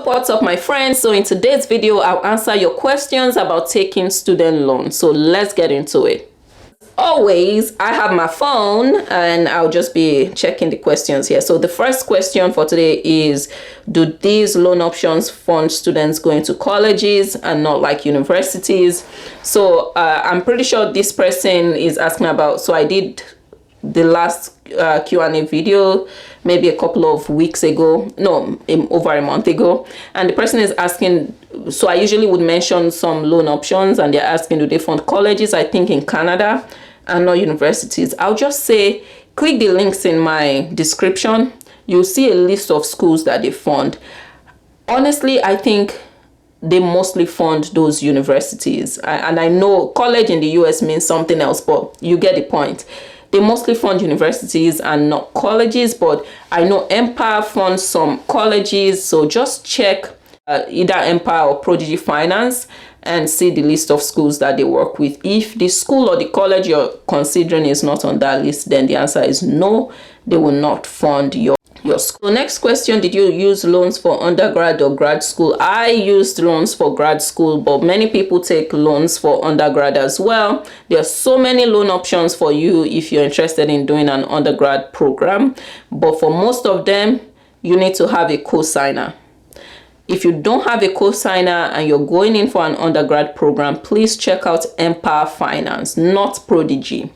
What's up my friends? So in today's video I'll answer your questions about taking student loans. So let's get into it. Always, I have my phone and I'll just be checking the questions here. So the first question for today is, do these loan options fund students going to colleges and not like universities? So I'm pretty sure this person is asking about, so I did the last Q&A video maybe a couple of weeks ago, no, over a month ago, and the person is asking, so I usually would mention some loan options and they're asking, do they fund colleges, I think in Canada, and not universities. I'll just say click the links in my description. You'll see a list of schools that they fund. Honestly, I think they mostly fund those universities, and I know college in the US means something else, but you get the point. They mostly fund universities and not colleges, but I know Empire funds some colleges, so just check either Empire or Prodigy Finance and see the list of schools that they work with. If the school or the college you're considering is not on that list, then the answer is no, they will not fund your school. So next question, did you use loans for undergrad or grad school? I used loans for grad school, but many people take loans for undergrad as well. There are so many loan options for you if you're interested in doing an undergrad program, but for most of them, you need to have a co-signer. If you don't have a co-signer and you're going in for an undergrad program, please check out Empire Finance, not Prodigy.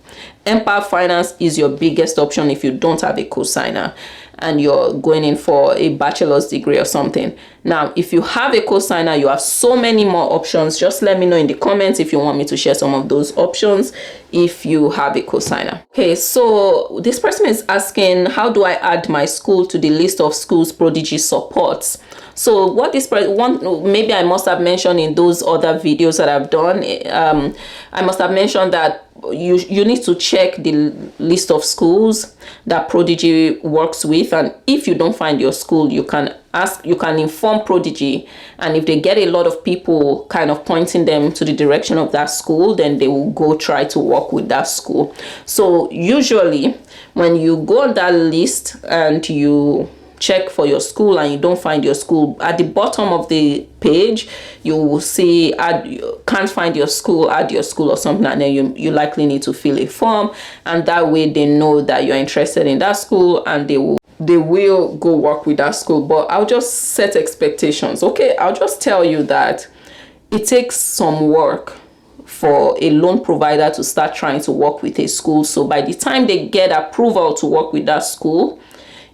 Empire Finance is your biggest option if you don't have a co-signer and you're going in for a bachelor's degree or something. Now, if you have a co-signer, you have so many more options. Just let me know in the comments if you want me to share some of those options if you have a co-signer. Okay, so this person is asking, how do I add my school to the list of schools Prodigy supports? So what this one, maybe I must have mentioned in those other videos that I've done, I must have mentioned that you need to check the list of schools that Prodigy works with, and if you don't find your school, you can inform Prodigy, and if they get a lot of people kind of pointing them to the direction of that school, then they will go try to work with that school. So usually when you go on that list and you check for your school and you don't find your school, at the bottom of the page you will see can't find your school, add your school or something, and then you likely need to fill a form, and that way they know that you're interested in that school and they will go work with that school. But I'll just set expectations. Okay, I'll just tell you that it takes some work for a loan provider to start trying to work with a school. So by the time they get approval to work with that school,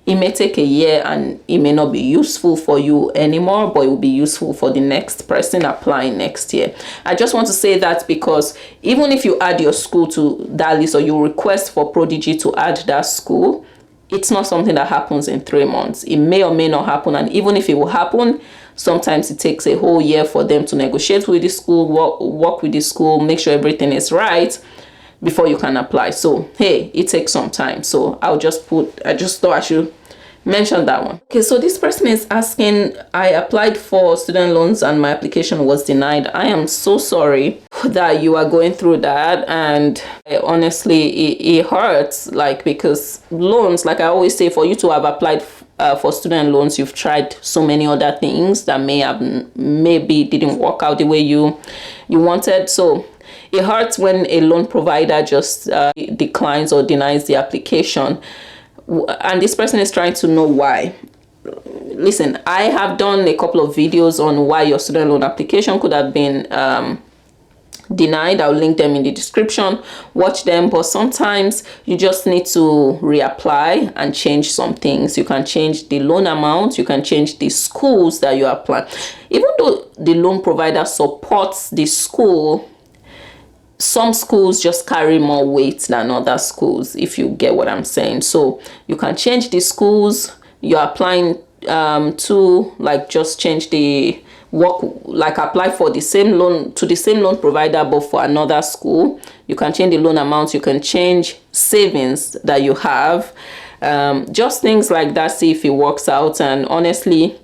it may take a year and it may not be useful for you anymore, but it will be useful for the next person applying next year. I just want to say that because even if you add your school to that list or you request for Prodigy to add that school, it's not something that happens in 3 months. It may or may not happen, and even if it will happen, sometimes it takes a whole year for them to negotiate with the school, work with the school, make sure everything is right before you can apply. So hey, it takes some time. So I just thought I should mention that one. Okay, so this person is asking, I applied for student loans and my application was denied. I am so sorry that you are going through that, and honestly it hurts, like, because loans, like I always say, for you to have applied for student loans, you've tried so many other things that maybe didn't work out the way you wanted. So it hurts when a loan provider just declines or denies the application, and this person is trying to know why. Listen, I have done a couple of videos on why your student loan application could have been denied. I'll link them in the description. Watch them. But sometimes you just need to reapply and change some things. You can change the loan amount, you can change the schools that you apply. Even though the loan provider supports the school, some schools just carry more weight than other schools, if you get what I'm saying. So you can change the schools you're applying to, like just change the like apply for the same loan to the same loan provider but for another school. You can change the loan amount, you can change savings that you have, just things like that, see if it works out. And honestly,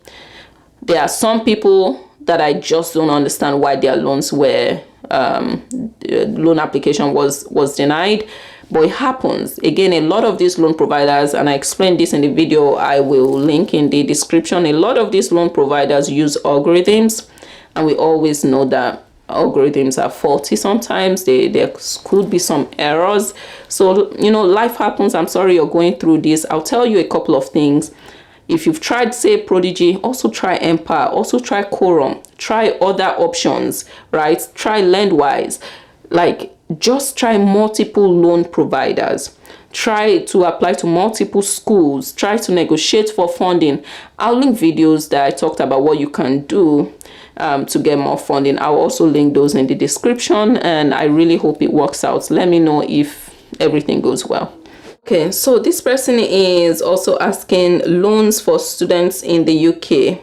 there are some people that I just don't understand why their loans were loan application was denied. but it happens. Again, a lot of these loan providers, and I explained this in the video I will link in the description, a lot of these loan providers use algorithms, and we always know that algorithms are faulty sometimes. There could be some errors. So, you know, life happens. I'm sorry you're going through this. I'll tell you a couple of things. If you've tried, say, Prodigy, also try Empire, also try Quorum, try other options, right? Try Lendwise. Like, just try multiple loan providers. Try to apply to multiple schools. Try to negotiate for funding. I'll link videos that I talked about what you can do to get more funding. I'll also link those in the description, and I really hope it works out. Let me know if everything goes well. Okay, so this person is also asking loans for students in the UK.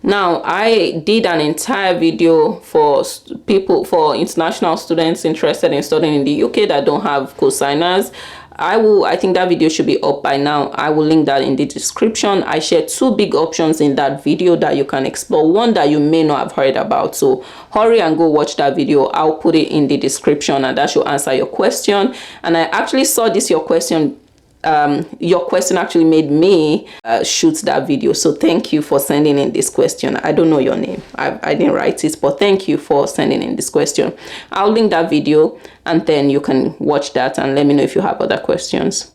Now, I did an entire video for international students interested in studying in the UK that don't have co-signers. I think that video should be up by now. I will link that in the description. I shared two big options in that video that you can explore, one that you may not have heard about. So hurry and go watch that video. I'll put it in the description, and that should answer your question. And I actually saw this, your question actually made me shoot that video. So thank you for sending in this question. I don't know your name. I didn't write it, but thank you for sending in this question. I'll link that video, and then you can watch that and let me know if you have other questions.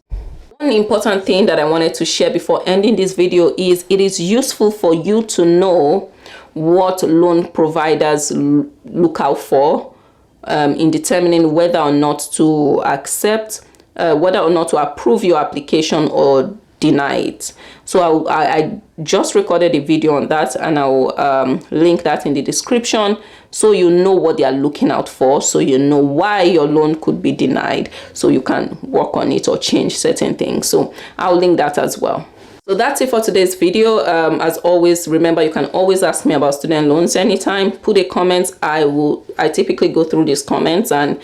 One important thing that I wanted to share before ending this video is it is useful for you to know what loan providers look out for in determining whether or not to accept, whether or not to approve your application or deny it. So I just recorded a video on that, and I'll link that in the description, so you know what they are looking out for, so you know why your loan could be denied, so you can work on it or change certain things. So I'll link that as well. So that's it for today's video. As always, remember, you can always ask me about student loans anytime. Put a comment. I typically go through these comments and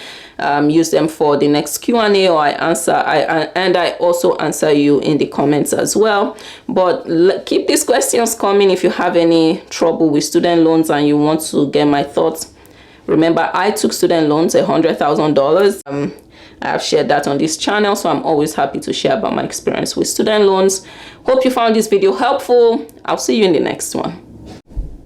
use them for the next Q&A, or I also answer you in the comments as well. But keep these questions coming if you have any trouble with student loans and you want to get my thoughts. Remember, I took student loans, $100,000. I have shared that on this channel, so I'm always happy to share about my experience with student loans. Hope you found this video helpful. I'll see you in the next one.